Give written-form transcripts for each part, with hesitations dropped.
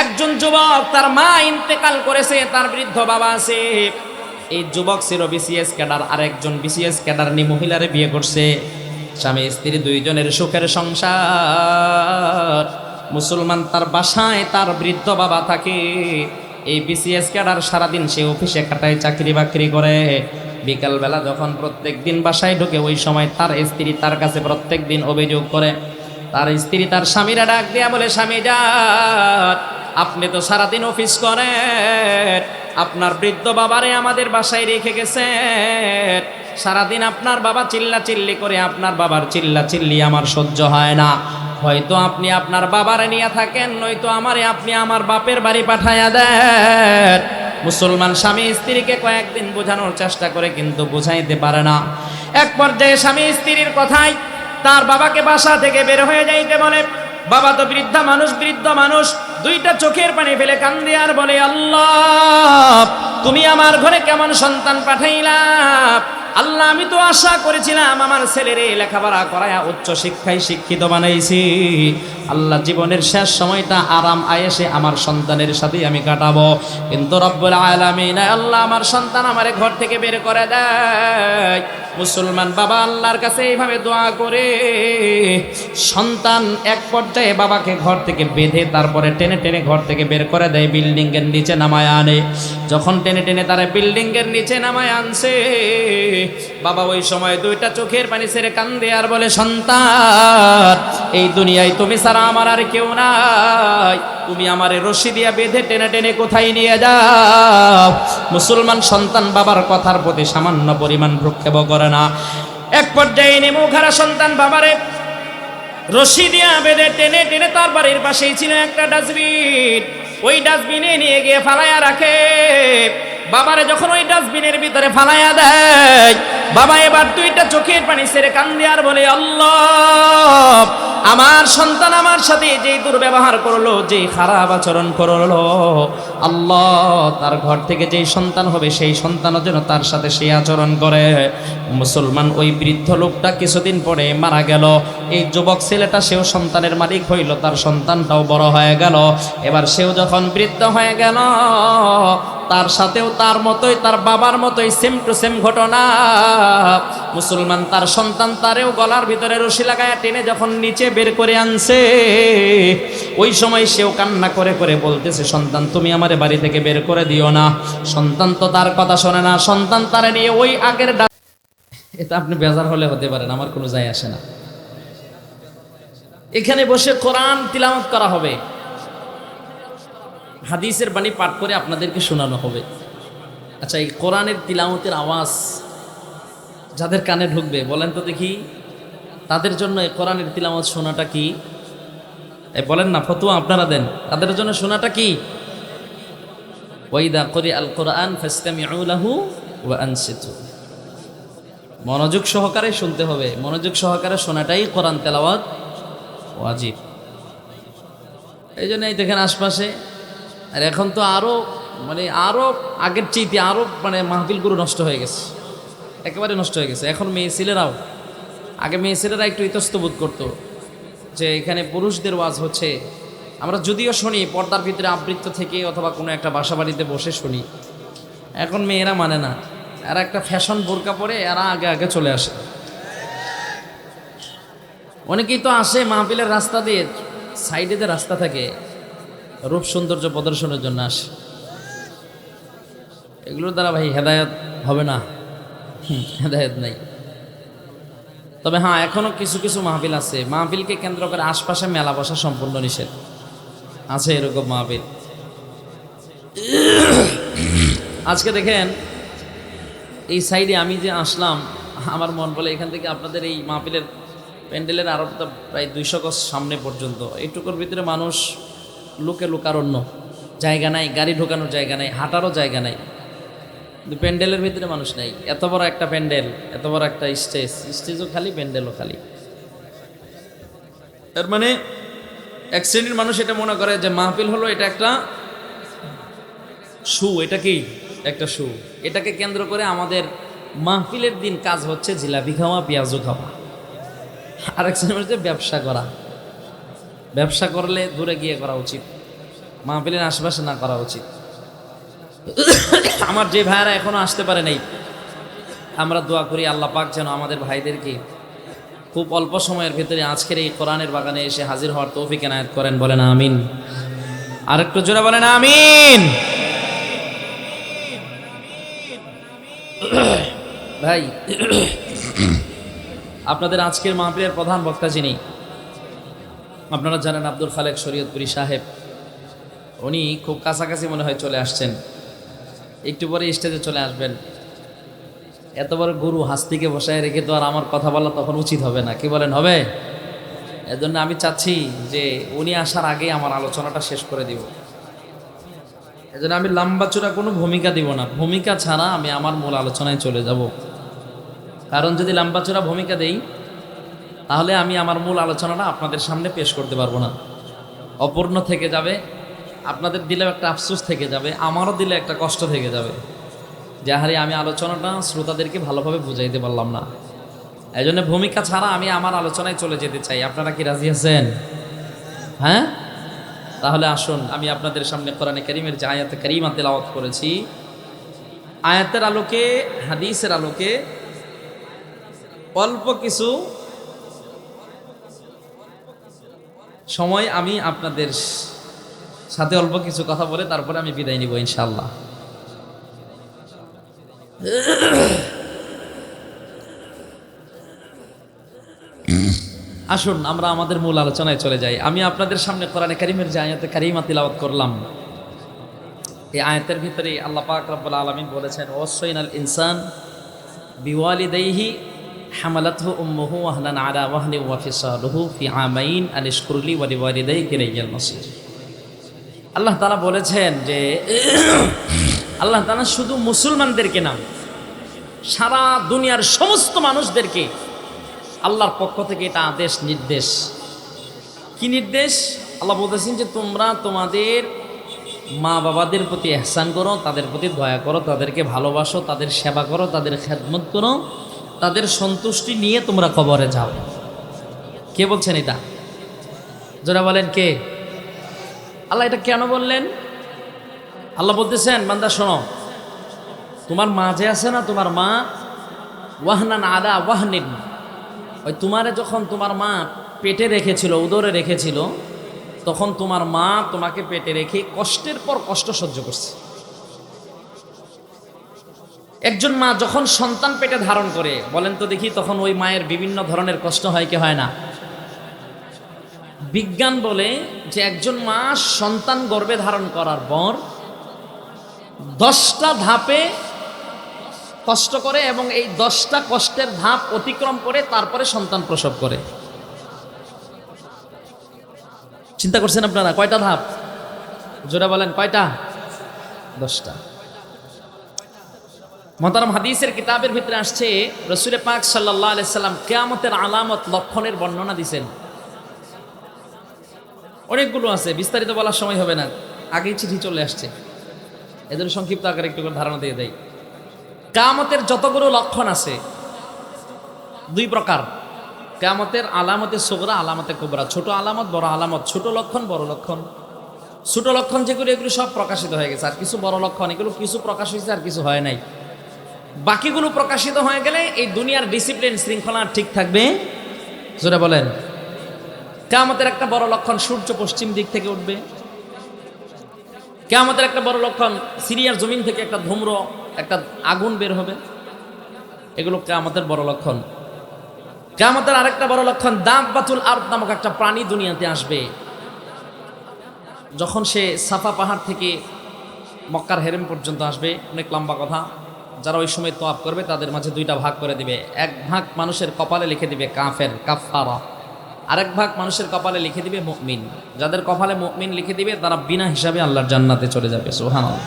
একজন যুবক, তার মা ইন্তেকাল করেছে, তার বৃদ্ধ বাবা আছে। এই যুবক ছিল বিসিএস ক্যাডার, আর একজন বিসিএস ক্যাডার নি মহিলারে বিয়ে করছে। স্বামী স্ত্রী দুইজনের সুখের সংসার। মুসলমান, তার বাসায় তার বৃদ্ধ বাবা থাকে। এই বিসিএস ক্যাডার সারাদিন সে অফিসে কাটায়, চাকরি বাকরি করে। বিকালবেলা যখন প্রত্যেক দিন বাসায় ঢুকে, ওই সময় তার স্ত্রী তার কাছে প্রত্যেক দিন অভিযোগ করে। তার স্ত্রী তার স্বামীরা ডাক দিয়া বলে, স্বামী যান, আপনি তো সারাদিন অফিস করেন, আপনার বৃদ্ধ বাবারে আমাদের বাসায় রেখে গেছেন। সারাদিন আপনার বাবা চিল্লা চিল্লি করে, আপনার বাবার চিল্লা চিল্লি আমার সহ্য হয় না। হয়তো আপনি আপনার বাবারে নিয়ে থাকেন, নয়তো আমারে আপনি আমার বাপের বাড়ি পাঠাইয়া দেন। মুসলমান স্বামী স্ত্রীকে কয়েকদিন বোঝানোর চেষ্টা করে, কিন্তু বোঝাইতে পারে না। এক পর্যায়ে স্বামী স্ত্রীর কথায় তার বাবাকে বাসা থেকে বের হয়ে যাইতে বলে। বাবা তো বৃদ্ধ মানুষ দুইটা চোখের পানি ফেলে কান্দে আর বলে, আল্লাহ, তুমি আমার ঘরে কেমন সন্তান পাঠাইলা? আল্লাহ, আমি তো আশা করেছিলাম আমার ছেলেরে লেখাপড়া করায়া উচ্চ শিক্ষায় শিক্ষিত বানাইছি। আল্লাহ, জীবনের শেষ সময়টা আরাম আয়েশে আমার সন্তানের সাথে আমি কাটাবো, কিন্তু রব্বুল আলামিন আল্লাহ আমার সন্তান আমারে ঘর থেকে বের করে দেয়। মুসলমান বাবা আল্লাহর কাছে এইভাবে দোয়া করে সন্তান এক পর্যায়ে বাবাকে ঘর থেকে বেঁধে তারপরে টেনে টেনে ঘর থেকে বের করে দেয়, বিল্ডিং এর নিচে নামায় আনে। যখন টেনে টেনে তারা বিল্ডিং এর নিচে নামায় আনছে, বাবা ওই সময় দুইটা চোখের পানি ছেড়ে কান্দে আর বলে, সন্তান, এই দুনিয়ায় তুমি ছাড়া আমার আর কেউ নাই, তুমি আমারে রশি দিয়া বেঁধে টেনে টেনে কোথায় নিয়ে যাও? মুসলমান সন্তান বাবার কথার প্রতি সামান্য পরিমাণ ভ্রুক্ষেপ করে না। এক পর্যায়ে নেমুখারা সন্তান বাবারে রশি দিয়া বেঁধে টেনে টেনে তার বাড়ির পাশেই ছিল একটা ডাস্টবিন, ওই ডাস্টবিনে নিয়ে গিয়ে ফালাইয়া রাখে। বাবারে যখন ওই ডাস্টবিনের ভিতরে ফালাইয়া দেয়, বাবা এবার দুইটা চোখের পানি ছেড়ে কান্দে আর বলে, আল্লাহ, আমার সন্তান আমার সাথে যেই দুর্ব্যবহার করলো, যেই খারাপ আচরণ করলো, আল্লাহ, তার ঘর থেকে যেই সন্তান হবে সেই সন্তানও যেন তার সাথে সেই আচরণ করে। মুসলমান, ওই বৃদ্ধ লোকটা কিছুদিন পরে মারা গেল। এই যুবক ছেলেটা সেও সন্তানের মালিক হইল, তার সন্তানটাও বড় হয়ে গেল। এবার সেও যখন বৃদ্ধ হয়ে গেল, তার সাথেও তার মতোই, তার বাবার মতোই সেম টু সেম ঘটনা। মুসলমান, তার সন্তান তারেও গলার ভিতরে রশি লাগায় টেনে যখন নিচে বের করে আনছে, ওই সময় সেও কান্না করে করে বলতেছে, সন্তান, তুমি আমারে বাড়ি থেকে বের করে দিও না। সন্তান তো তার কথা শোনে না, সন্তান তারে নিয়ে ওই আগের এটা আপনি বেজার হলে হতে পারেন, আমার কোনো যায় আসে না। এখানে বসে কোরআন তিলাওয়াত করা হবে, হাদিসের বাণী পাঠ করে আপনাদেরকে শোনানো হবে। আচ্ছা, এই কোরআনের তিলাওয়াতের আওয়াজ যাদের কানে ঢুকবে, বলেন তো দেখি, তাদের জন্য এই কোরআনের তিলাওয়াত শোনাটা কি? বলেন না, ফতোয়া আপনারা দেন, তাদের জন্য শোনাটা কি? ওয়াইদা করি আল কোরআন ফাসতামিউ লাহু ওয়া আনসিতু। মনোযোগ সহকারে শুনতে হবে, মনোযোগ সহকারে শোনাটাই কোরআন তেলাওয়াত ওয়াজিব। এই জন্য এই দেখেন আশপাশে, আর এখন তো আরো আরো আগের চাইতে আরো মাহফিলগুলো নষ্ট হয়ে গেছে, একেবারে নষ্ট হয়ে গেছে। এখন মেয়ে ছেলেরাও, আগে মেয়ে ছেলেরা একটু ইতস্তবোধ করতো যে এখানে পুরুষদের ওয়াজ হচ্ছে। আমরা যদিও শুনি পর্দার ভিতরে আবৃত্ত থেকে অথবা কোনো একটা বাসা বাড়িতে বসে শুনি, এখন মেয়েরা মানে না, এরা একটা ফ্যাশন বোরকা পরে এরা আগে আগে চলে আসে। অনেকেই তো আসে মাহফিলের রাস্তা দিয়ে, সাইডে যে রাস্তা থাকে রূপ সৌন্দর্য প্রদর্শনের জন্য আসে। এগুলোর দ্বারা ভাই হেদায়েত হবে না, হেদায়েত নাই। তবে হ্যাঁ, এখনো কিছু কিছু মাহফিল আছে, মাহফিলকে কেন্দ্র করে আশপাশে মেলা বসা সম্পূর্ণ নিষেধ আছে, এরকম মাহফিল। আজকে দেখেন এই সাইডে আমি যে আসলাম, আমার মন বলে এখান থেকে আপনাদের এই মাহফিলের প্যান্ডেলের আরো প্রায় 200 গজ সামনে পর্যন্ত, এইটুকুর ভিতরে মানুষ লোকে লোকারণ্য, জায়গা নাই, গাড়ি ঢোকানোর জায়গা নাই, হাঁটারও জায়গা নাই, কিন্তু প্যান্ডেলের ভিতরে মানুষ নাই। এত বড় একটা প্যান্ডেল, এত বড় একটা স্টেজও খালি, প্যান্ডেলও খালি। এর মানে এক শ্রেণীর মানুষ এটা মনে করে যে মাহফিল হলো এটা একটা শু, এটা কি একটা শু। এটাকে কেন্দ্র করে আমাদের মাহফিলের দিন কাজ হচ্ছে জিলাপি খাওয়া, পেঁয়াজু খাওয়া। আরেক শ্রেণীর মানুষ ব্যবসা করা, ব্যবসা করলে দূরে গিয়ে করা উচিত। মাহফিলের আশেপাশে না করা উচিত। আমার যে ভাইয়েরা এখনো আসতে পারে নাই, আমরা দোয়া করি আল্লাহ পাক যেন আমাদের ভাইদেরকে খুব অল্প সময়ের ভেতরে আজকের এই কোরআনের বাগানে এসে হাজির হওয়ার তৌফিক এনায়েত করেন। বলেন আমিন। আর একটু জোরে বলেন আমিন। ভাই, আপনাদের আজকের মাহফিলের প্রধান বক্তা যিনি, আপনারা জানেন আব্দুল খালেক শরীয়তপুরী সাহেব। উনি খুব কাছাকাছি মনে হয় চলে আসছেন, একটু পরে স্টেজে চলে আসবেন। এত বড় গুরু হাস্তিকে বসায় রেখে তো আর আমার কথা বলা তখন উচিত হবে না, কি বলেন হবে? এজন্য আমি চাচ্ছি যে উনি আসার আগে আমার আলোচনাটা শেষ করে দিব। এজন্য আমি লম্বা চূড়া কোনো ভূমিকা দিব না, ভূমিকা ছাড়া আমি আমার মূল আলোচনায় চলে যাব। কারণ যদি লম্বা চূড়া ভূমিকা দেই তাহলে আমি আমার মূল আলোচনাটা আপনাদের সামনে পেশ করতে পারবো না, অপূর্ণ থেকে যাবে। আপনাদের দিলেও একটা আফসোস থেকে যাবে, আমারও দিলে একটা কষ্ট থেকে যাবে যে হারে আমি আলোচনাটা শ্রোতাদেরকে ভালোভাবে বুঝাইতে পারলাম না। এই জন্য ভূমিকা ছাড়া আমি আমার আলোচনায় চলে যেতে চাই। আপনারা কি রাজি আছেন? হ্যাঁ, তাহলে আসুন আমি আপনাদের সামনে কোরআনে কারীমের যে আয়াতে কারীমা তেলাওয়াত করেছি, আয়াতের আলোকে, হাদিসের আলোকে অল্প কিছু সময় আমি আপনাদের সাথে অল্প কিছু কথা বলে তারপরে আমি বিদায় নিব ইনশাআল্লাহ। আসুন আমরা আমাদের মূল আলোচনায় চলে যাই। আমি আপনাদের সামনে কোরআনে কারীমের যে আয়াতে কারীমা তিলাওয়াত করলাম, এই আয়াতের ভিতরে আল্লাহ পাক রব্বুল আলামিন বলেছেন, ওয়াসাইনাল ইনসান বিওয়ালিদাইহি হামালাতহু উম্মুহু ওয়াহনান আলা ওয়াহনি ওয়া ফিসালুহু ফি আমাইন আন ইশকুরলি ওয়া লিওয়ালিদাইকা ইলাইয়াল মাসির। আল্লাহ তাআলা বলেছেন যে আল্লাহ তাআলা শুধু মুসলমানদেরকে না, সারা দুনিয়ার সমস্ত মানুষদেরকে আল্লাহর পক্ষ থেকে এটা আদেশ, নির্দেশ। কি নির্দেশ? আল্লাহ বলতেছেন যে তোমরা তোমাদের মা বাবাদের প্রতি ইহসান করো, তাদের প্রতি দয়া করো, তাদেরকে ভালোবাসো, তাদের সেবা করো, তাদের খেদমত করো, তাদের সন্তুষ্টি নিয়ে তোমরা কবরে যাও। কে বলছেন এটা? যারা বলেন কে? আল্লাহ এটা কেন বললেন? আল্লাহ বলতেছেন বান্দা শোনো, তোমার মা যে আছে না, তোমার মা ওয়াহনান আলা ওয়াহনিন, ওই তোমারে যখন তোমার মা পেটে রেখেছিল, উদরে রেখেছিল, তখন তোমার মা তোমাকে পেটে রেখে কষ্টের পর কষ্ট সহ্য করছে। একজন মা যখন সন্তান পেটে ধারণ করে, বলেন তো দেখি, তখন ওই মায়ের বিভিন্ন ধরনের কষ্ট হয় কি হয় না? বিজ্ঞান বলে যে একজন মা সন্তান গর্ভে ধারণ করার পর 10টা ধাপে কষ্ট করে এবং এই 10টা কষ্টের ধাপ অতিক্রম করে তারপরে সন্তান প্রসব করে। চিন্তা করছেন আপনারা কয়টা ধাপ? জোরে বলেন কয়টা? 10টা। মুহতারাম, হাদিসের কিতাবের ভিতরে আসছে রাসূল পাক সাল্লাল্লাহু আলাইহি সাল্লাম কিয়ামতের আলামত, লক্ষণের বর্ণনা দিয়েছেন। অনেকগুলো আছে, বিস্তারিত বলার সময় হবে না, আগেই চিঠি চলে আসছে, এদের সংক্ষিপ্ত আকারে একটু করে ধারণা দিয়ে দেয়। কিয়ামতের যতগুলো লক্ষণ আছে 2 প্রকার। কিয়ামতের আলামতে সুগরা, আলামতে কুবরা। ছোট আলামত, বড় আলামত। ছোট লক্ষণ, বড় লক্ষণ। ছোট লক্ষণ যেগুলো, এগুলো সব প্রকাশিত হয়ে গেছে, আর কিছু বড় লক্ষণ, এগুলো কিছু প্রকাশ হয়েছে আর কিছু হয় নাই। বাকিগুলো প্রকাশিত হয়ে গেলে এই দুনিয়ার ডিসিপ্লিন, শৃঙ্খলা ঠিক থাকবে। জোরে বলেন। কিয়ামতের একটা বড় লক্ষণ, সূর্য পশ্চিম দিক থেকে উঠবে। কিয়ামতের একটা বড় লক্ষণ, সিরিয়ার জমিন থেকে একটা ধূম্র, একটা আগুন বের হবে। এগুলো কিয়ামতের বড় লক্ষণ। কিয়ামতের আরেকটা বড় লক্ষণ, দাব্বাতুল আরদ নামক একটা প্রাণী দুনিয়াতে আসবে। যখন সে সাফা পাহাড় থেকে মক্কার হেরেম পর্যন্ত আসবে, অনেক লম্বা কথা। যারা ওই সময় তোয়াব করবে তাদের মাঝে 2টা ভাগ করে দিবে। এক ভাগ মানুষের কপালে লিখে দিবে কাফের, কাফারা। আরেক ভাগ মানুষের কপালে লিখে দিবে মুমিন। যাদের কপালে মুমিন লিখে দিবে তারা বিনা হিসাবে আল্লাহর জান্নাতে চলে যাবে, সুবহানাল্লাহ।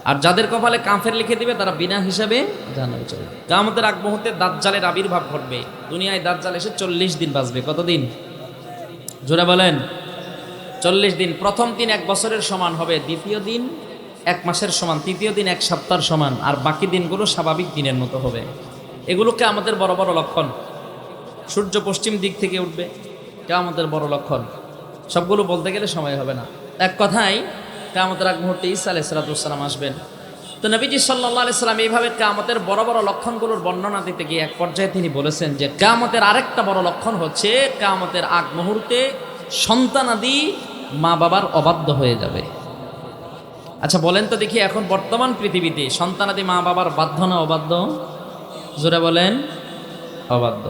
আর যাদের কপালে কাফের লিখে দিবে তারা বিনা হিসাবে জান্নাতে চলে যাবে। কিয়ামতের আগ মুহূর্তে দাজ্জালের আবির্ভাব ঘটবে। দুনিয়ায় দাজ্জাল এসে 40 দিন বাঁচবে। কতদিন? জোরে বলেন। 40 দিন। প্রথম দিন 1 বছরের সমান হবে, দ্বিতীয় দিন 1 মাসের সমান, তৃতীয় দিন 1 সপ্তাহের সমান, আর বাকি দিনগুলো স্বাভাবিক দিনের মতো হবে। এগুলোকে আমাদের বড় বড় লক্ষণ। সূর্য পশ্চিম দিক থেকে উঠবে, কিয়ামতের বড় লক্ষণ। সবগুলো বলতে গেলে সময় হবে না। এক কথায় কিয়ামতের আগ মুহূর্তে ঈসা আলাইহিস সালাম আসবেন। তো নবীজি সাল্লাল্লাহু আলাইহি সাল্লাম এইভাবে কিয়ামতের বড় বড় লক্ষণগুলোর বর্ণনা দিতে গিয়ে এক পর্যায়ে তিনি বলেছেন যে কিয়ামতের আরেকটা বড় লক্ষণ হচ্ছে কিয়ামতের আগ মুহূর্তে সন্তানাদি মা বাবার অবাধ্য হয়ে যাবে। আচ্ছা বলেন তো দেখি, এখন বর্তমান পৃথিবীতে সন্তানাদি মা বাবার বাধ্য না অবাধ্য? জোরে বলেন, অবাধ্য।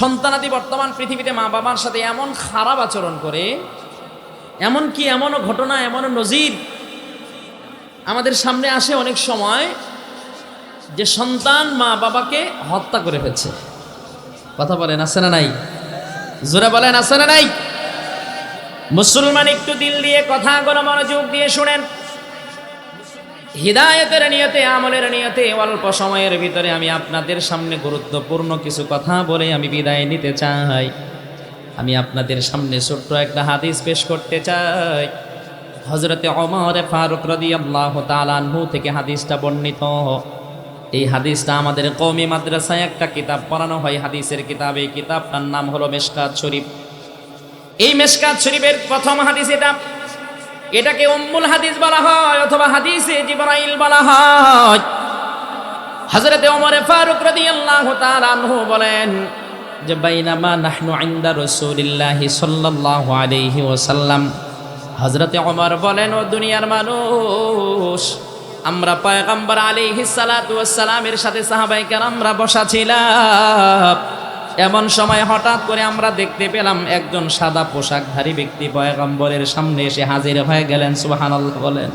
সন্তানাদি বর্তমান পৃথিবীতে মা বাবার সাথে এমন খারাপ আচরণ করে, এমনকি এমনও ঘটনা, এমনও নজির আমাদের সামনে আসে অনেক সময় যে সন্তান মা বাবাকে হত্যা করে ফেলছে। কথা বলেন, আছে না নাই? জোরে বলেন, আছে না নাই? মুসলমান একটু দিল দিয়ে কথাগুলো মনোযোগ দিয়ে শুনেন। হিদায়াতের নিয়তে, আমলের নিয়তে অল্প সময়ের ভিতরে আমি আপনাদের সামনে গুরুত্বপূর্ণ কিছু কথা বলে আমি বিদায় নিতে চাই। আমি আপনাদের সামনে ছোট্ট একটা হাদিস পেশ করতে চাই। হযরতে ওমর ফারুক রাদিয়াল্লাহু তাআলা আনহু থেকে হাদিসটা বর্ণিত। এই হাদিসটা আমাদের কওমি মাদ্রাসায় একটা কিতাব পড়ানো হয়, হাদিসের কিতাব। এই কিতাবটার নাম হলো মিশকাত শরীফ। এই মিশকাত শরীফের প্রথম হাদিস এটাকে উম্মুল হাদিস বলা হয় অথবা হাদিসে জিবরাইল বলা হয়। হযরতে ওমর ফারুক রাদিয়াল্লাহু তাআলা আনহু বলেন যে বাইনামা নাহনু ইনদা রাসূলিল্লাহি সাল্লাল্লাহু আলাইহি ওয়াসাল্লাম, হযরতে ওমর বলেন, ও দুনিয়ার মানুষ, আমরা পয়গম্বর আলাইহিস সালাতু ওয়াস সালামের সাথে সাহাবায়ে কেরামরা বসা ছিলাম। এমন সময় হঠাৎ করে আমরা দেখতে পেলাম একজন সাদা পোশাকধারী ব্যক্তি পয়গম্বরের সামনে এসে হাজির হয়ে গেলেন। সুবহানাল্লাহ বলেন।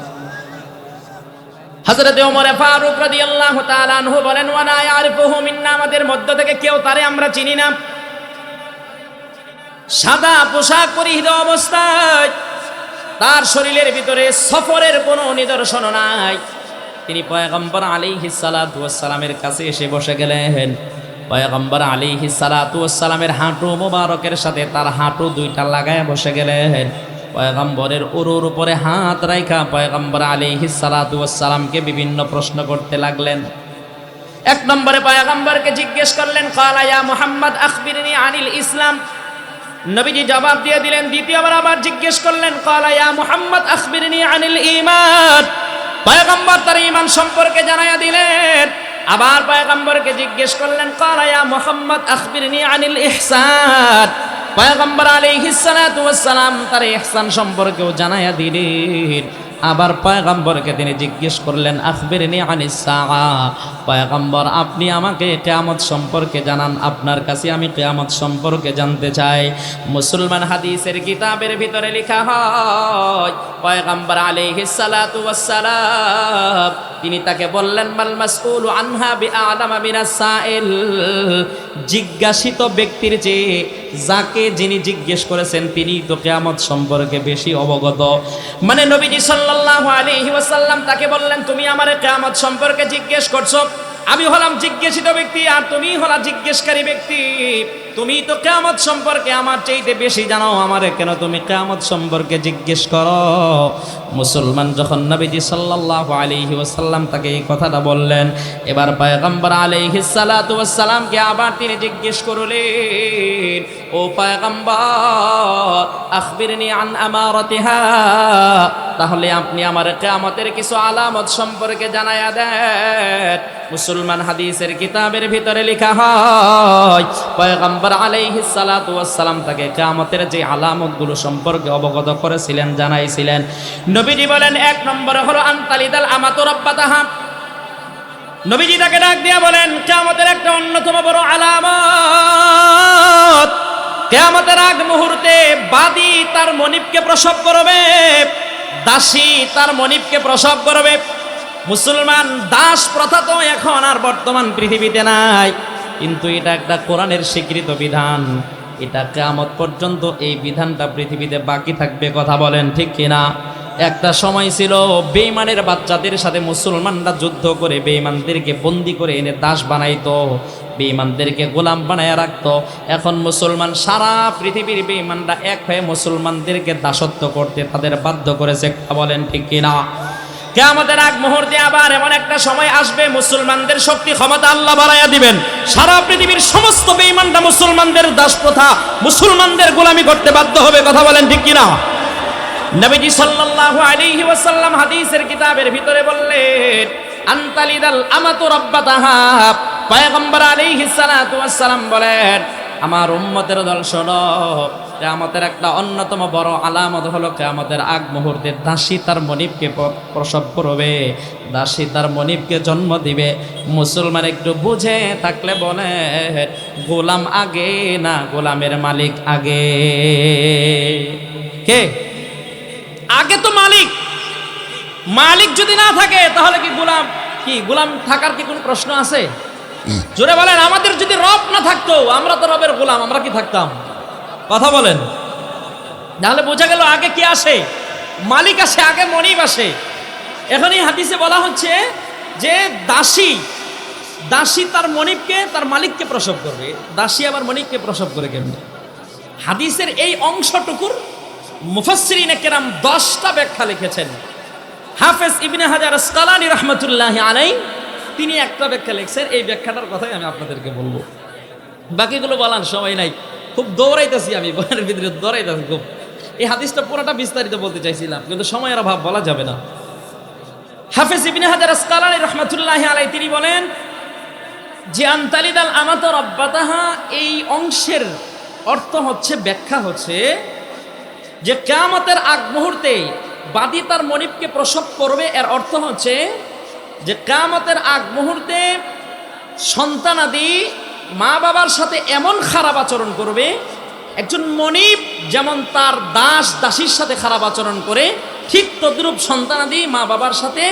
হযরতে ওমর ফারুক রাদিয়াল্লাহু তাআলা আনহু বলেন, ওয়া লা ইয়ারিফুহু মিন্না, আমাদের মধ্য থেকে কেউ তারে আমরা চিনি না। সাদা পোশাক পরিহিত অবস্থায়, তার শরীরের ভিতরে সফরের কোনো নিদর্শন নাই। তিনি পয়গম্বর আলাইহিস সালাতু ওয়াস সালামের কাছে এসে বসে গেলেন। পয়গম্বর আলাইহিস সালাতু ওয়াস সালামের হাঁটু মোবারকের সাথে তার হাঁটু দুইটা লাগায় বসে গেলেন। পয়গম্বরের উরুর উপরে হাত রাখা পয়গম্বর আলাইহিস সালাতু ওয়াস সালামকে বিভিন্ন প্রশ্ন করতে লাগলেন। এক নম্বরে পয়গম্বরকে জিজ্ঞেস করলেন, ক্বালা ইয়া মুহাম্মদ আখবিরনি আনিল ইসলাম। নবীজি জবাব দিয়ে দিলেন। দ্বিতীয়বার আবার জিজ্ঞেস করলেন, ক্বালা ইয়া মুহাম্মদ আখবিরনি আনিল ঈমান। পয়গম্বর তার ঈমান সম্পর্কে জানায়া দিলেন। আবার পয়গম্বরকে জিজ্ঞেস করলেন, ক্বালা ইয়া মুহাম্মদ আখবিরনি আনিল ইহসান। পয়গম্বর আলাইহিস সালাতু ওয়াস সালাম তার ইহসান সম্পর্কেও জানায়া দিলেন। আবার পয়গম্বরকে তিনি জিজ্ঞেস করলেন, আখবিরনি আনিস সাআ। পয়গম্বর, আপনি আমাকে কিয়ামত সম্পর্কে জানান, আপনার কাছে আমি কিয়ামত সম্পর্কে জানতে চাই। মুসলমান হাদিসের কিতাবের ভিতরে লেখা হয়, পয়গম্বর আলাইহিস সালাতু ওয়াস সালাম তিনি তাকে বললেন, মাল মাসউলু আনহা বিআলামা মিনাস সাইল। জিজ্ঞাসিত ব্যক্তির চেয়ে যাকে যিনি জিজ্ঞেস করেছেন তিনি তো কিয়ামত সম্পর্কে বেশি অবগত। মানে নবীজি সাল্লাল্লাহু আলাইহি ওয়াসাল্লাম তাকে বললেন, তুমি আমারে কিয়ামত সম্পর্কে জিজ্ঞেস করছো, আমি হলাম জিজ্ঞাসিত ব্যক্তি আর তুমি হলা জিজ্ঞেসকারী ব্যক্তি। তুমি তো কিয়ামত সম্পর্কে আমার চাইতে বেশি জানো, আমারে কেন তুমি কিয়ামত সম্পর্কে জিজ্ঞেস করো? মুসলমান যখন নবীজি সাল্লাল্লাহু আলাইহি ওয়াসাল্লাম তাকে এই কথাটা বললেন, এবার পয়গম্বর আলাইহিস সালাতু ওয়াস সালামকে আবার তিনি জিজ্ঞেস করলেন, ও পয়গম্বর, আখবিরনি আন আমারাতিহা, তাহলে আপনি আমার কিয়ামতের কিছু আলামত সম্পর্কে জানায়া দেন। মুসলমান হাদিসের কিতাবের ভিতরে লেখা হয়, পয়গম্বর আলাইহিস সালাতু ওয়াস সালাম তাকে কিয়ামতের যে আলামতগুলো সম্পর্কে অবগত করেছিলেন, জানাইছিলেন। নবীজি বলেন, এক নম্বরে হলো আনতালিদাল আমাতু রাব্বাতাহা। নবীজি তাকে ডাক দিয়ে বলেন, কিয়ামতের একটা অন্যতম বড় আলামত, কিয়ামতের আগ মুহূর্তে বাদী তার মনিবকে প্রসব করবে, দাসী তার মনিবকে প্রসব করবে। মুসলমান, দাস প্রথা তো এখন আর বর্তমান পৃথিবীতে নাই, কিন্তু এটা একটা কোরআনের স্বীকৃত বিধান। এটা কিয়ামত পর্যন্ত এই বিধানটা পৃথিবীতে বাকি থাকবে। কথা বলেন ঠিক কিনা? একটা সময় ছিল বেঈমানের বাচ্চাদের সাথে মুসলমানরা যুদ্ধ করে বেঈমানদেরকে বন্দি করে এনে দাস বানাইতো, বেঈমানদেরকে গোলাম বানায় রাখতো। এখন মুসলমান সারা পৃথিবীর বেঈমানরা এক হয়ে মুসলমানদেরকে দাসত্ব করতে তাদের বাধ্য করেছে। বলেন ঠিক কিনা? কিয়ামতের আগ মুহূর্তে আবার এমন একটা সময় আসবে, মুসলমানদের শক্তি ক্ষমতা আল্লাহ বাড়াইয়া দিবেন। সারা পৃথিবীর সমস্ত বেঈমানরা মুসলমানদের দাস প্রথা, মুসলমানদের গোলামি করতে বাধ্য হবে। কথা বলেন ঠিক কিনা? নবীজি সাল্লাল্লাহু আলাইহি ওয়াসাল্লাম হাদিসের কিতাবের ভিতরে বললেন, আনতালিদাল আমাতু রাব্বাতাহা। পয়গম্বর আলাইহিস সালাতু ওয়াস সালাম বলেন, আমার উম্মতের দল শোনো, কিয়ামতের একটা অন্যতম বড় আলামত হলো কিয়ামতের আগ মুহূর্তে দাসী তার মনিবকে প্রসব করবে, দাসী তার মনিবকে জন্ম দিবে। মুসলমান একটু বুঝে থাকলে বলে, গোলাম আগে না গোলামের মালিক আগে? কে আগে? তো মালিক। মালিক যদি না থাকে তাহলে কি গোলাম, কি গোলাম থাকার কি কোনো প্রশ্ন আছে? জোরে বলেন। আমাদের যদি রব না থাকতো, আমরা তো রবের গোলাম, আমরা কি থাকতাম? কথা বলেন। তাহলে বোঝা গেল আগে কি আসে? মালিক আসে, আগে মনিব আসে। এখন এই হাদিসে বলা হচ্ছে যে দাসী তার মনিবকে, তার মালিককে প্রসব করবে। দাসী আবার মনিবকে প্রসব করে কেমনে? হাদিসের এই অংশটুকুর মুফাসসিরিনে কেরাম 10টা ব্যাখ্যা লিখেছেন। হাফেজ ইবনে হাজার আসকালানী রাহমাতুল্লাহি আলাইহি তিনি একটা ব্যাখ্যা লিখছেন। এই ব্যাখ্যাটার কথাই আমি আপনাদেরকে বলবো, বাকিগুলো বলার সময় নাই। খুব দৌড়াইতেছি আমি, বইয়ের ভিতরে দৌড়াইতেছি খুব। এই হাদিসটা পুরোটা বিস্তারিত বলতে চাইছিলাম, কিন্তু সময়ের অভাব, বলা যাবে না। হাফেজ ইবনে হাজার আসকালানী রাহমাতুল্লাহি আলাইহি তিনি বলেন যে আনতালিদাল আমাতু রাব্বাতাহা, এই অংশের অর্থ হচ্ছে, ব্যাখ্যা হচ্ছে যে কিয়ামতের আগ মুহূর্তে বাদী তার মনিবকে প্রসব করবে। এর অর্থ হচ্ছে যে কিয়ামতের আগ মুহূর্তে সন্তানাদি মা বাবার সাথে এমন খারাপ আচরণ করবে, একজন মনিব যেমন তার দাসীর সাথে খারাপ আচরণ করে, ঠিক তদ্রূপ সন্তানাদি মা বাবার সাথে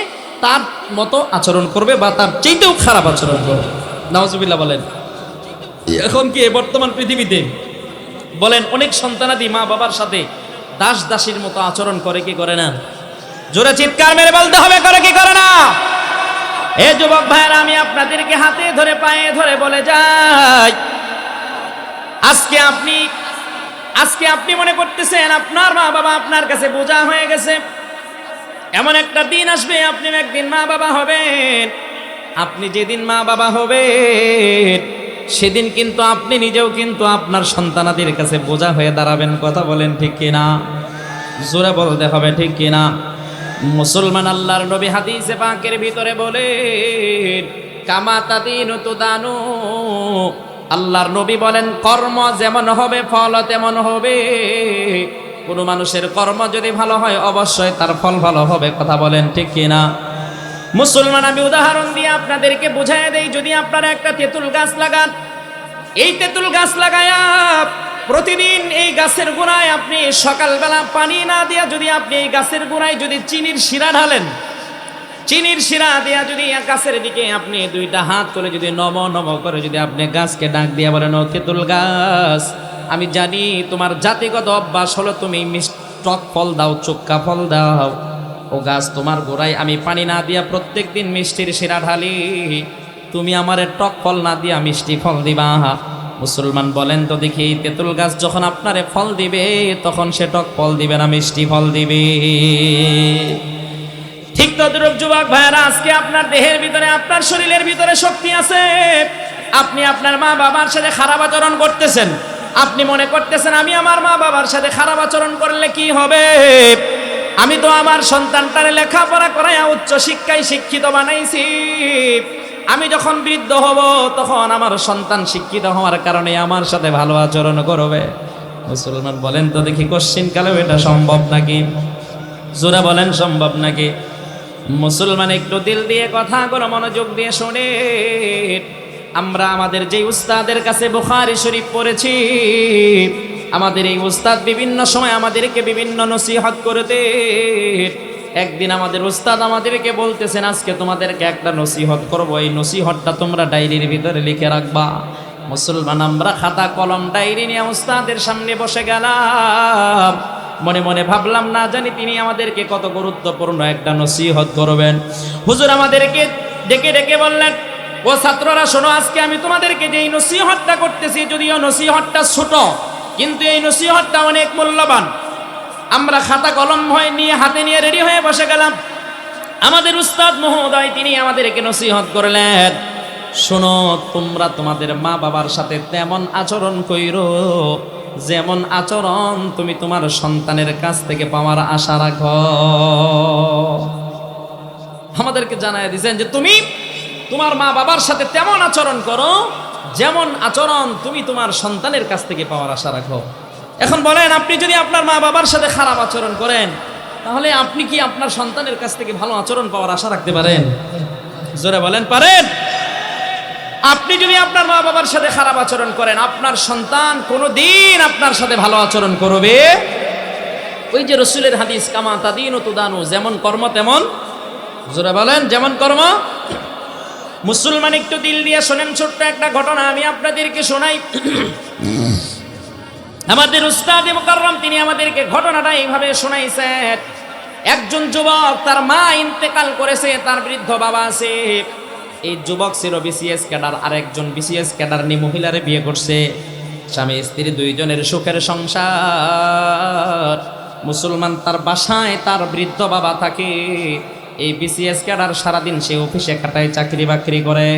তার মতো আচরণ করবে বা তার চাইতেও খারাপ আচরণ করবে। নাউজুবিল্লাহ বলেন। এখন কি বর্তমান পৃথিবীতে বলেন অনেক সন্তানাদি মা বাবার সাথে দাসীর মতো আচরণ করে কি করে না? জোরে চিৎকার মেরে বলতে হবে, করে কি করে না? এ যুবক ভাইরা, আমি আপনাদেরকে হাতে ধরে পায়ে ধরে বলে যাই, আজকে আপনি মনে করতেছেন আপনার মা বাবা আপনার কাছে বোঝা হয়ে গেছে। এমন একটা দিন আসবে, আপনি একদিন মা বাবা হবেন। আপনি যেদিন মা বাবা হবেন, সেদিন কিন্তু আপনি নিজেও কিন্তু আপনার সন্তানাদের কাছে বোঝা হয়ে দাঁড়াবেন। কথা বলেন ঠিক কিনা? জোরে বলতে হবে ঠিক কিনা? মুসলমান, আল্লাহর নবী হাদিসে পাকের ভিতরে বলেন, কামা তাদিনু তুদানু। আল্লাহর নবী বলেন, কর্ম যেমন হবে ফল তেমন হবে। কোনো মানুষের কর্ম যদি ভালো হয়, অবশ্যই তার ফল ভালো হবে। কথা বলেন ঠিক কিনা? মুসলমান, আমি উদাহরণ দিয়ে আপনাদেরকে বুঝাই দেই। যদি আপনারা একটা তেঁতুল গাছ লাগান, এই তেঁতুল গাছ লাগায়া প্রতিদিন এই গাছের গোড়ায় আপনি সকালবেলা পানি না দিয়া যদি আপনি এই গাছের গোড়ায় যদি চিনির শিরা ঢালেন, চিনির শিরা দিয়া যদি গাছের দিকে আপনি দুইটা হাত করে যদি নম নম করে যদি আপনি গাছকে ডাক দিয়া বলেন, ও তেঁতুল গাছ, আমি জানি তোমার জাতিগত অভ্যাস হলো তুমি টক ফল দাও, চোক্কা ফল দাও। ও গাছ, তোমার গোড়ায় আমি পানি না দিয়া প্রত্যেক দিন মিষ্টির শিরা ঢালি, তুমি আমার টক ফল না দিয়া মিষ্টি ফল দিবা। মুসলমান বলেন তো দেখি, তেঁতুল গাছ যখন আপনারে ফল দিবে, তখন সে টক ফল দিবে না মিষ্টি ফল দিবে? ঠিক তদ্রূপ যুবক ভাইরা, আজকে আপনার দেহের ভিতরে, আপনার শরীরের ভিতরে শক্তি আছে। আপনি আপনার মা বাবার সাথে খারাপ আচরণ করতেছেন। আপনি মনে করতেছেন, আমি আমার মা বাবার সাথে খারাপ আচরণ করলে কি হবে? আমি তো আমার সন্তানটারে লেখাপড়া করাইয়া উচ্চ শিক্ষায় শিক্ষিত বানাইছি। আমি যখন বৃদ্ধ হব, তখন আমার সন্তান শিক্ষিত হওয়ার কারণে আমার সাথে ভালো আচরণ করবে। মুসলমান বলেন তো দেখি, কোশ্চিন কালেও এটা সম্ভব নাকি? জোরে বলেন, সম্ভব নাকি? মুসলমান, একটু দিল দিয়ে কথাগুলো মনোযোগ দিয়ে শুনে। আমরা আমাদের যে উস্তাদের কাছে বুখারী শরীফ পড়েছি, আমাদের এই উস্তাদ বিভিন্ন সময় আমাদেরকে বিভিন্ন নসিহত করতে। একদিন আমাদের উস্তাদ আমাদেরকে বলতেছেন, আজকে তোমাদেরকে একটা নসিহত করব, এই নসিহতটা তোমরা ডায়েরির ভিতরে লিখে রাখবা। মুসলমান, আমরা খাতা কলম ডায়েরি নিয়ে উস্তাদের সামনে বসে গেলাম। মনে মনে ভাবলাম, না জানি তিনি আমাদেরকে কত গুরুত্বপূর্ণ একটা নসিহত করবেন। হুজুর আমাদেরকে ডেকে ডেকে বললেন, ও ছাত্ররা শোনো, আজকে আমি তোমাদেরকে যেই নসিহতটা করতেছি, যদিও নসিহতটা ছোট, কিন্তু এই নসিহতটা অনেক মূল্যবান। আমরা খাতা কলম হাতে নিয়ে রেডি হয়ে বসে গেলাম। আমাদের উস্তাদ মহোদয় তিনি আমাদেরকে নসিহত করলেন, শোনো, তোমরা তোমাদের মা বাবার সাথে তেমন আচরণ কইরো যেমন আচরণ তুমি তোমার সন্তানের কাছ থেকে পাওয়ার আশা রাখো। আমাদেরকে জানায় দিয়েছেন যে তুমি তোমার মা বাবার সাথে তেমন আচরণ করো যেমন আচরণ তুমি তোমার সন্তানের কাছ থেকে পাওয়ার আশা রাখো। এখন বলেন, আপনি যদি আপনার মা বাবার সাথে খারাপ আচরণ করেন, তাহলে আপনি কি আপনার সন্তানের কাছ থেকে ভালো আচরণ পাওয়ার আশা রাখতে পারেন? জোরে বলেন, পারেন? আপনি যদি আপনার মা বাবার সাথে খারাপ আচরণ করেন, আপনার সন্তান কোনোদিন আপনার সাথে ভালো আচরণ করবে? ওই যে রসুলের হাদিস, কামা তাদিনু তুদানু, যেমন কর্ম তেমন, জোরে বলেন, যেমন কর্ম। মুসলমান একটু দিল দিয়ে শোনেন, ছোট্ট একটা ঘটনা আমি আপনাদেরকে শোনাই। আমাদের উস্তাদ মুকাররম তিনি আমাদেরকে ঘটনাটা এইভাবে শোনাইছেন। একজন যুবক, তার মা ইন্তেকাল করেছে, তার বৃদ্ধ বাবা আছে। এই যুবক ছিল বিসিএস ক্যাডার, আর একজন বিসিএস ক্যাডার নি মহিলারে বিয়ে করছে। স্বামী স্ত্রী দুইজনের সুখের সংসার। মুসলমান তার বাসায় তার বৃদ্ধ বাবা থাকে। এই বিসিএস ক্যাডার সারাদিন সে অফিসে কাটায়, চাকরি বাকরি করে।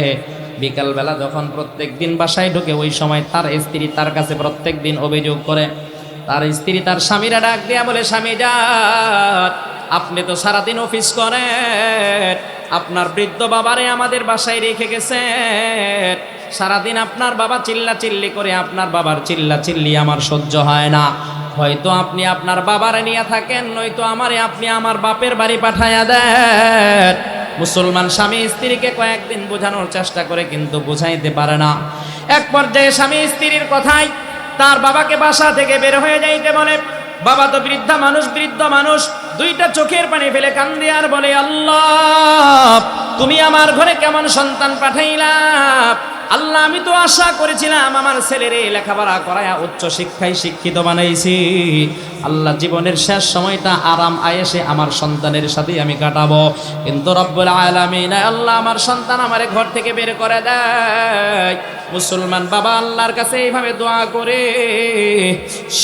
বিকালবেলা যখন প্রত্যেক দিন বাসায় ঢুকে, ওই সময় তার স্ত্রী তার কাছে প্রত্যেক দিন অভিযোগ করে। তার স্ত্রী তার স্বামীরা ডাক দিয়া বলে, স্বামী যান, আপনি তো সারাদিন অফিস করেন, আপনার বৃদ্ধ বাবারে আমাদের বাসায় রেখে গেছেন। সারাদিন আপনার বাবা চিল্লা চিল্লি করে, আপনার বাবার চিল্লা চিল্লি আমার সহ্য হয় না। হয়তো আপনি আপনার বাবারে নিয়ে থাকেন, নয়তো আমারে আপনি আমার বাপের বাড়ি পাঠাইয়া দেন। মুসলমান স্বামী স্ত্রীকে কয়েকদিন বোঝানোর চেষ্টা করে, কিন্তু বোঝাইতে পারে না। এক পর্যায়ে স্বামী স্ত্রীর কথায় তার বাবাকে বাসা থেকে বের হয়ে যাইতে বলে। বাবা তো বৃদ্ধ মানুষ দুইটা চোখের পানি ফেলে কান্দে আর বলে, আল্লাহ, তুমি আমার ঘরে কেমন সন্তান পাঠাইলা? আল্লাহ, আমি তো আশা করেছিলাম আমার ছেলেরে লেখাপড়া করায়া উচ্চ শিক্ষায় শিক্ষিত বানাইছি। আল্লাহ, জীবনের শেষ সময়টা আরাম আয়েশে আমার সন্তানের সাথে আমি কাটাবো, কিন্তু রব্বুল আলামিন আল্লাহ আমার সন্তান আমারে ঘর থেকে বের করে দেয়। মুসলমান বাবা আল্লাহর কাছে এইভাবে দোয়া করে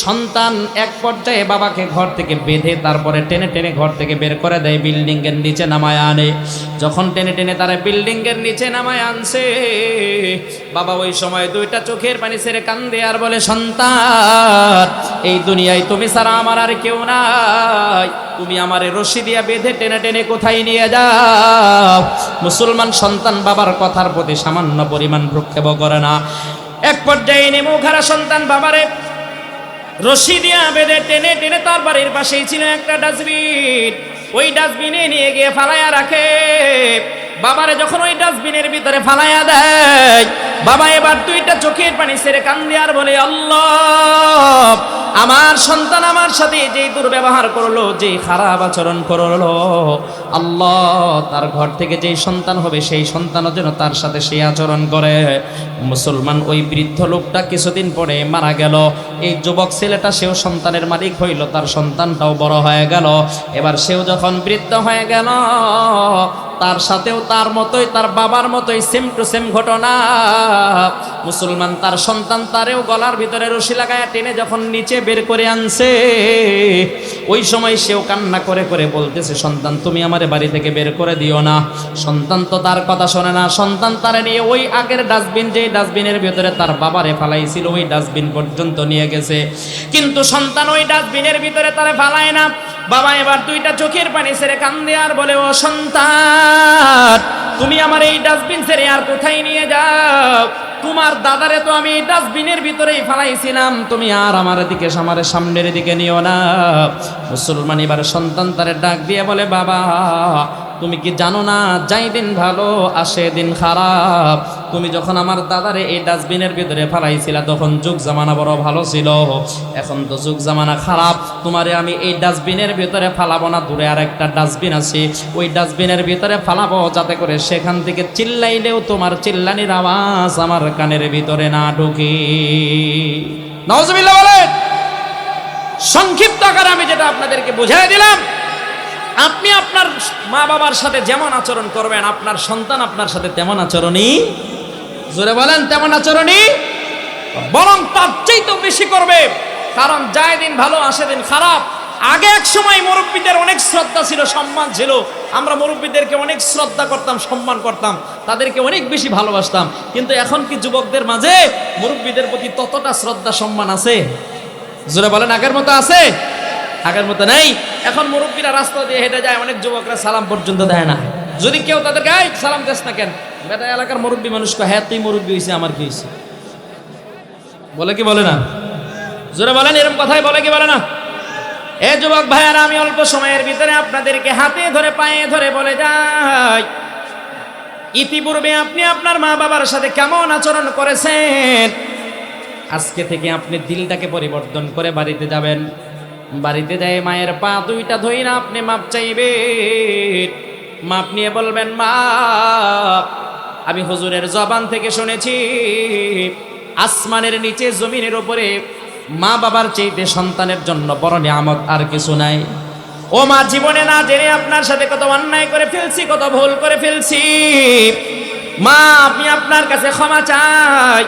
সন্তান এক পর্যায়ে বাবাকে ঘর থেকে বেঁধে তারপরে টেনে টেনে ঘর থেকে বের করে দেয়, বিল্ডিং এর নিচে নামায় আনে। যখন টেনে টেনে তারা বিল্ডিং এর নিচে নামায় আনছে, বাবা ওই সময় দুইটা চোখের পানি ছেড়ে কান্দে আর বলে, সন্তান, এই দুনিয়ায় তুমি ছাড়া আমার আর কেউ নাই, তুমি আমারে রশি দিয়া বেঁধে টেনে টেনে কোথায় নিয়ে যাও? মুসলমান সন্তান বাবার কথার প্রতি সামান্য পরিমাণ ভ্রুক্ষেপ করে না। এক পর্যায়ে নেমুখারা সন্তান বাবারে রশি দিয়া বেঁধে টেনে টেনে তার বাড়ির পাশেই ছিল একটা ডাস্টবিন, ওই ডাস্টবিনে নিয়ে গিয়ে ফালাইয়া রাখে। বাবারে যখন ওই ডাস্টবিনের ভিতরে ফালাইয়া দেয়, বাবা এবার দুইটা চোখের পানি ছেড়ে কান্দে আর বলে, আল্লাহ, আমার সন্তান আমার সাথে যেই দুর্ব্যবহার করলো, যেই খারাপ আচরণ করলো, আল্লাহ, তার ঘর থেকে যেই সন্তান হবে সেই সন্তানও যেন তার সাথে সেই আচরণ করে। মুসলমান ওই বৃদ্ধ লোকটা কিছুদিন পরে মারা গেল। এই যুবক ছেলেটা সেও সন্তানের মালিক হইল, তার সন্তানটাও বড় হয়ে গেল। এবার সেও যখন বৃদ্ধ হয়ে গেল, তার সাথেও তার মতোই, তার বাবার মতোই সেম টু সেম ঘটনা। মুসলমান তার সন্তান তারেও গলার ভিতরে রশি লাগায় টেনে যখন নিচে বের করে আনছে, ওই সময় সেও কান্না করে করে বলতেছে, সন্তান, তুমি আমারে বাড়ি থেকে বের করে দিও না। সন্তান তো তার কথা শোনে না। সন্তান তারে নিয়ে ওই আগের ডাস্টবিন, যে ডাস্টবিনের ভিতরে তার বাবারে ফালাইছিল, ওই ডাস্টবিন পর্যন্ত নিয়ে গেছে, কিন্তু সন্তান ওই ডাস্টবিনের ভিতরে তারে ফালায় না। বাবা এবার দুইটা চোখের পানি ছেড়ে কান্দে আর বলে, ও সন্তান, তুমি আমার এই ডাস্টবিন ছেড়ে আর কোথায় নিয়ে যাও? তোমার দাদারে তো আমি এই ডাস্টবিনের ভিতরেই ফালাইছিলাম, তুমি আর আমার দিকে, আমার সামনের দিকে নিও না। মুসলমান এবার সন্তান তারে ডাক দিয়ে বলে, বাবা, তুমি কি জানো না, যাই দিন ভালো আসে দিন খারাপ। তুমি যখন আমার দাদারে এই ডাস্টবিনের ভিতরে ফালাইছিলা, তখন যুগ জামানা বড় ভালো ছিল, এখন তো যুগ জামানা খারাপ। তোমারে আমি এই ডাস্টবিনের ভিতরে ফালাবো না, দূরে আর একটা ডাস্টবিন আছে, ওই ডাস্টবিনের ভিতরে ফালাবো, যাতে করে সেখান থেকে চিল্লাইলেও তোমার চিল্লানির আওয়াজ আমার কানের ভিতরে না ঢুকে। নাউজুবিল্লাহ বলেন। সংক্ষিপ্ত আকারে আমি যেটা আপনাদেরকে বুঝিয়ে দিলাম, আপনি আপনার মা বাবার সাথে যেমন আচরণ করবেন, আপনার সন্তান আপনার সাথে তেমন আচরণই, জোরে বলেন, তেমন আচরণই, বরং তার চাইতেও বেশি করবে। কারণ যায় দিন ভালো আসে দিন খারাপ। আগে এক সময় মুরব্বীদের অনেক শ্রদ্ধা ছিল, সম্মান ছিল। আমরা মুরব্বীদেরকে অনেক শ্রদ্ধা করতাম, সম্মান করতাম, তাদেরকে অনেক বেশি ভালোবাসতাম। কিন্তু এখন কি যুবকদের মাঝে মুরব্বীদের প্রতি ততটা শ্রদ্ধা সম্মান আছে? জোরে বলেন, আগের মতো আছে? আগের মতো নেই। এখন মুরব্বীরা রাস্তা দিয়ে হেঁটে যায়, অনেক যুবকরা সালাম পর্যন্ত দেয় না। যদি কেউ তাদের গায়ে সালাম দেস না কেন, বেটা এলাকার মুরব্বী মানুষ কয়, হ্যাঁ তুই মুরব্বী হয়েছে, আমার কি হয়েছে? বলে কি বলে না? জোরে বলেন, এরকম কথাই বলে কি বলে না? এ যুবক ভাইয়ারা, আমি অল্প সময়ের ভিতরে আপনাদেরকে হাতে ধরে পায়ে ধরে বলে যাই, ইতিপূর্বে আপনি আপনার মা বাবার সাথে কেমন আচরণ করেছেন, আজকে থেকে আপনি দিলটাকে পরিবর্তন করে বাড়িতে যাবেন। বাড়িতে যাই মায়ের পা দুইটা ধইরা আপনি মাপ চাইবেন। মাপ নিয়ে বলবেন, মা আমি হুজুরের জবান থেকে শুনেছি, আসমানের নিচে জমিনের উপরে মা বাবার চাইতে সন্তানের জন্য বড় নিয়ামত আর কিছু নাই। ও মা, জীবনে না জেনে আপনার সাথে কত অন্যায় করে ফেলছি, কত ভুল করে ফেলছি। মা, আমি আপনার কাছে ক্ষমা চাই,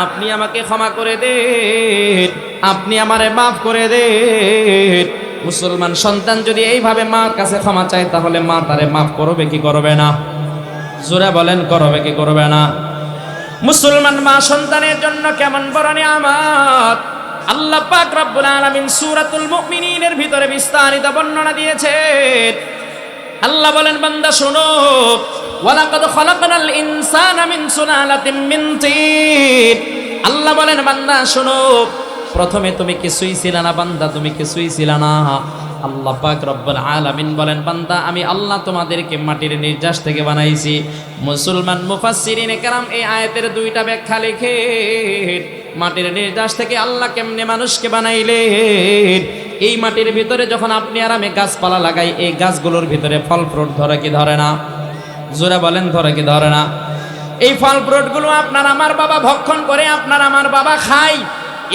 আপনি আমাকে ক্ষমা করে দেন, আপনি আমারে মাফ করে দেন। মুসলমান সন্তান যদি এইভাবে মার কাছে ক্ষমা চায়, তাহলে মা তারে মাফ করবে কি করবে না? জোরে বলেন, করবে কি করবে না? মুসলমান মা সন্তানের জন্য কেমন বড় নিয়ামত! আল্লাহ পাক রব্বুল আলামিন সূরাতুল মুমিনিনের ভিতরে বিস্তারিত বর্ণনা দিয়েছেন। আল্লাহ বলেন, বান্দা শোনো, ওয়ালাকাদ খালাকনাল ইনসানা মিন সুলালাতিন মিন তিন। আল্লাহ বলেন, বান্দা শোনো, প্রথমে তুমি কিছুই ছিল না বান্দা, তুমি কিছুই ছিল না। আল্লাহ পাক রব্বুল আলামিন বলেন, বান্দা আমি আল্লাহ তোমাদেরকে মাটির নির্যাস থেকে বানাইছি। মুসলমান মুফাসসিরিনে কেরাম এই আয়াতের দুইটা ব্যাখ্যা লিখেন। মাটির নির্যাস থেকে আল্লাহ কেমনে মানুষকে বানাইলেন? এই মাটির ভিতরে যখন আপনি আর আমি গাছপালা লাগাই, এই গাছগুলোর ভিতরে ফল ফ্রুট ধরে কি ধরে না? জোরে বলেন, ধরে কি ধরে না? এই ফল ফ্রুট গুলো আপনার আমার বাবা ভক্ষণ করে, আপনার আমার বাবা খায়।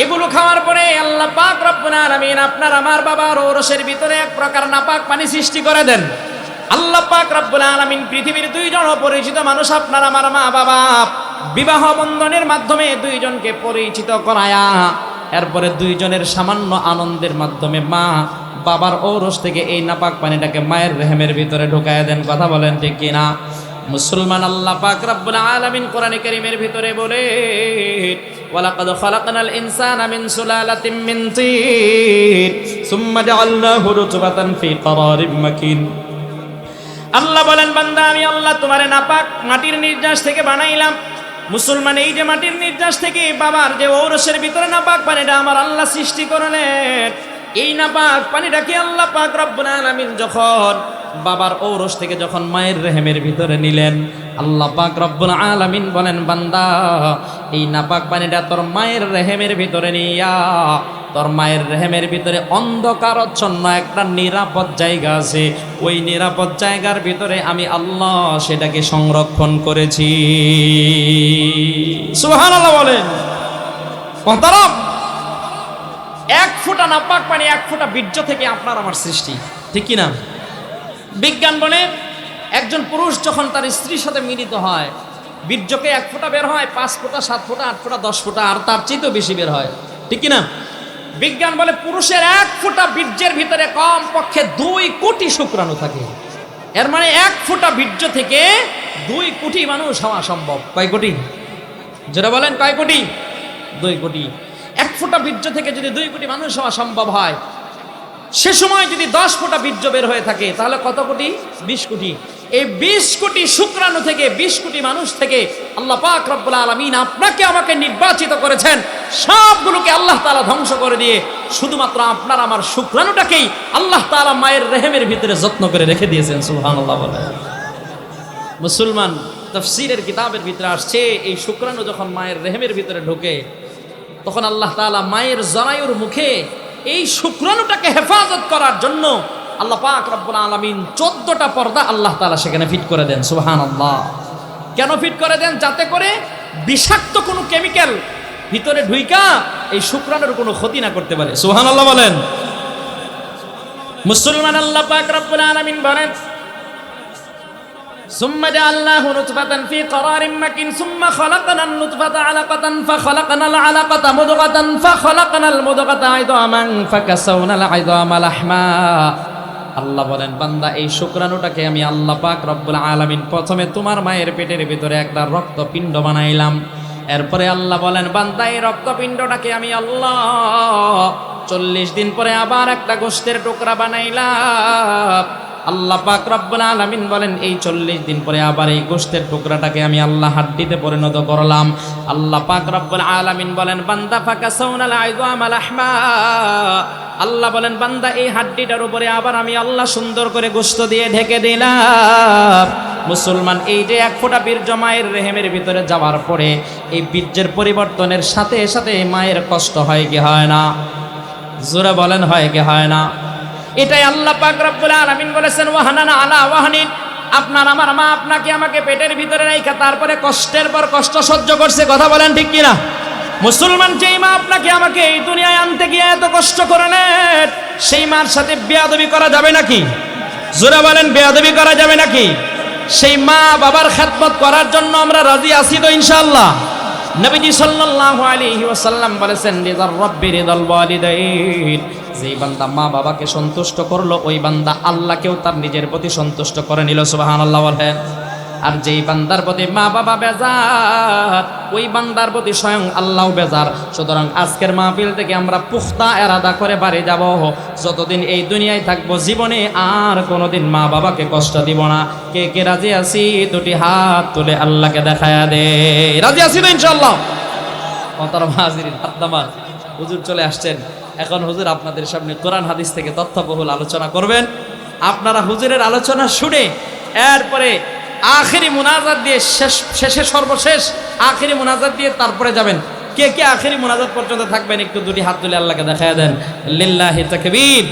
এগুলো খাওয়ার পরে আল্লাহ পাক রব্বুল আলামিন আপনার আমার বাবার ঔরসের ভিতরে এক প্রকার নাপাক পানি সৃষ্টি করে দেন। আল্লাহ পাক রব্বুল আলামিন পৃথিবীর দুইজন অপরিচিত মানুষ, আপনার আমার মা বাবা, বিবাহ বন্ধনের মাধ্যমে দুইজনকে পরিচিত করায়া, এরপরে দুইজনের সামান্য আনন্দের মাধ্যমে মা বাবার ঔরস থেকে এই নাপাক পানিটাকে মায়ের রেহেমের ভিতরে ঢুকায় দেন। কথা বলেন ঠিক কিনা? মুসলমান, আল্লাহ পাক রব্বুল আলামিন কোরআনে কারীমের ভিতরে বলে, ওয়ালাকাদ খালাকনাল ইনসানা মিন সুলালাতিন মিন তিন সুম্মা জাআলনাহু রুতবাতান ফি ক্বারারিম মাকিন। আল্লাহ বলেন, বান্দা আমি আল্লাহ তোমারে নাপাক মাটির নির্যাস থেকে বানাইলাম। মুসলমান, এই যে মাটির নির্যাস থেকে বাবার যে ঔরসের ভিতরে নাপাক পানিটা আমার আল্লাহ সৃষ্টি করলেন, এই নাপাক পানিটাকে আল্লাহ পাক রব্বুল আলামিন যখন বাবার ঔরস থেকে যখন মায়ের রেহেমের ভিতরে নিলেন, আল্লাহ পাক রব্বুল আলামিন বলেন, বান্দা এই নাপাক পানিটা তোর মায়ের রেহেমের ভিতরে নিয়া, তোর মায়ের রেহেমের ভিতরে অন্ধকারচ্ছন্ন একটা নিরাপদ জায়গা আছে, ওই নিরাপদ জায়গার ভিতরে আমি আল্লাহ সেটাকে সংরক্ষণ করেছি। সুবহানাল্লাহ বলেন। মহতারাম, এক ফোঁটা নাপাক পানি, এক ফোঁটা বীর্য থেকে আপনার আমার সৃষ্টি, ঠিক কি না? বিজ্ঞান বলে, একজন পুরুষ যখন তার স্ত্রীর সাথে মিলিত হয়, বীর্যকে এক ফোঁটা বের হয়, 5 ফোঁটা, 7 ফোঁটা, 8 ফোঁটা, 10 ফোঁটা, আর তার চেয়েও বেশি বের হয়, ঠিক কি না? বিজ্ঞান বলে, পুরুষের 1 ফোঁটা বীর্যের ভিতরে কম পক্ষে 2 কোটি শুক্রাণু থাকে। এর মানে 1 ফোঁটা বীর্য থেকে 2 কোটি মানুষ হওয়া সম্ভব। কয় কোটি? যারা বলেন কয় কোটি? 2 কোটি। 1 ফোঁটা বীর্য থেকে যদি 2 কোটি মানুষ হওয়া সম্ভব হয়, সে সময় যদি 10 ফোঁটা বীর্য বের হয়ে থাকে, তাহলে কত কোটি? 20 কোটি। এই 20 কোটি শুক্রাণু থেকে, 20 কোটি মানুষ থেকে আল্লাহ পাক রব্বুল আলামিন আপনাকে আমাকে নির্বাচিত করেছেন। সবগুলোকে আল্লাহ তাআলা ধ্বংস করে দিয়ে শুধুমাত্র আপনার আমার শুক্রাণুটাকেই আল্লাহ তাআলা মায়ের রেহেমের ভিতরে যত্ন করে রেখে দিয়েছেন। সুবহানাল্লাহ বলেন। মুসলমান, তাফসীরের কিতাবের ভিতরে আসছে, এই শুক্রাণু যখন মায়ের রেহেমের ভিতরে ঢোকে, তখন আল্লাহ তাআলা মায়ের জরায়ুর মুখে এই শুক্রাণুটাকে হেফাজত করার জন্য আল্লাহ পাক রব্বুল আলামিন 14টা পর্দা আল্লাহ তাআলা সেখানে ফিট করে দেন। সুবহানাল্লাহ। কেন ফিট করে দেন? যাতে করে বিষাক্ত কোনো কেমিক্যাল ভিতরে ঢুইকা এই শুক্রাণুর কোনো ক্ষতি না করতে পারে। সুবহানাল্লাহ বলেন। মুসলমান, আল্লাহ পাক রব্বুল আলামিন বলেন, ثم جعلناه نطفة في قرار مكين ثم خلقنا النطفة علقة فخلقنا العلقة مضغة فخلقنا المضغة عظاما فكسونا العظام لحما। আল্লাহ বলেন, বান্দা এই শুক্রাণুটাকে আমি আল্লাহ পাক রব্বুল আলামিন প্রথমে তোমার মায়ের পেটের ভিতরে একটা রক্তপিণ্ড বানাইলাম। এরপরে আল্লাহ বলেন, বান্দা এই রক্তপিণ্ডটাকে আমি আল্লাহ 40 দিন পরে আবার একটা গোশতের টুকরা বানাইলাম। আল্লাহ পাক রব্বুল আলামিন বলেন এই 40 দিন পরে আবার এই গোশতের টুকরাটাকে আমি আল্লাহ হাড্ডিতে পরিণত করলাম। আল্লাহ পাক রব্বুল আলামিন বলেন বান্দা ফাকাসাউনাল আইযামা লাহমা, আল্লাহ বলেন বান্দা এই হাড্ডিটার উপরে আবার আমি আল্লাহ সুন্দর করে গোশত দিয়ে ঢেকে দিলাম। মুসলমান, এই যে এক ফোঁটা বীর্য মায়ের রেহেমের ভিতরে যাওয়ার পরে এই বীর্যের পরিবর্তনের সাথে সাথে মায়ের কষ্ট হয় কি হয় না? জোরে বলেন হয় কি হয় না? এটাই আল্লাহ পাক রব্বুল আলামিন বলেছেন ওয়াহানানা আলা ওয়াহানিন, আপনার আমার মা আপনাকে আমাকে পেটের ভিতরে রাখা তারপরে কষ্টের পর কষ্ট সহ্য করছে। কথা বলেন ঠিক কিনা? মুসলমান, যেই মা আপনাকে আমাকে এই দুনিয়ায় আনতে গিয়ে এত কষ্ট করলেন, সেই মার সাথে বেয়াদবি করা যাবে নাকি? জোরে বলেন, বেয়াদবি করা যাবে নাকি? সেই মা বাবার খেদমত করার জন্য আমরা রাজি আছি তো ইনশাআল্লাহ? নবীজি সাল্লাল্লাহু আলাইহি ওয়াসাল্লাম বলেছেন রিদার রাব্বি রিদাল ওয়ালিদাইন, যেই বান্দা মা বাবাকে সন্তুষ্ট করলো ওই বান্দা আল্লাহকেও তার নিজের প্রতি সন্তুষ্ট করে নিল। সুবহানাল্লাহ বলেন। আর যেই বান্দার প্রতি মা বাবা বেজার ওই বান্দার প্রতি স্বয়ং আল্লাহও বেজার। সুতরাং আজকের মাহফিল থেকে আমরা পুখতা এরাদা করে বাড়ি যাব, যতদিন এই দুনিয়ায় থাকবো জীবনে আর কোনোদিন মা বাবাকে কষ্ট দিব না। কে কে রাজি আছি? দুটি হাত তুলে আল্লাহকে দেখায়া দে। রাজি আছি তো ইনশাআল্লাহ? মোহতারাম হাজিরিন, হাত নামান। হুজুর চলে আসছেন। এখন হুজুর আপনাদের সামনে কোরআন হাদিস থেকে তথ্যবহুল আলোচনা করবেন। আপনারা হুজুরের আলোচনা শুনে এরপরে আখেরি মুনাজাত দিয়ে শেষে সর্বশেষ আখেরি মুনাজাত দিয়ে তারপরে যাবেন। কে কে আখেরি মুনাজাত পর্যন্ত থাকবেন একটু দুটি হাত তুলে আল্লাহকে দেখায়া দেন। লিল্লাহি তাকবীর।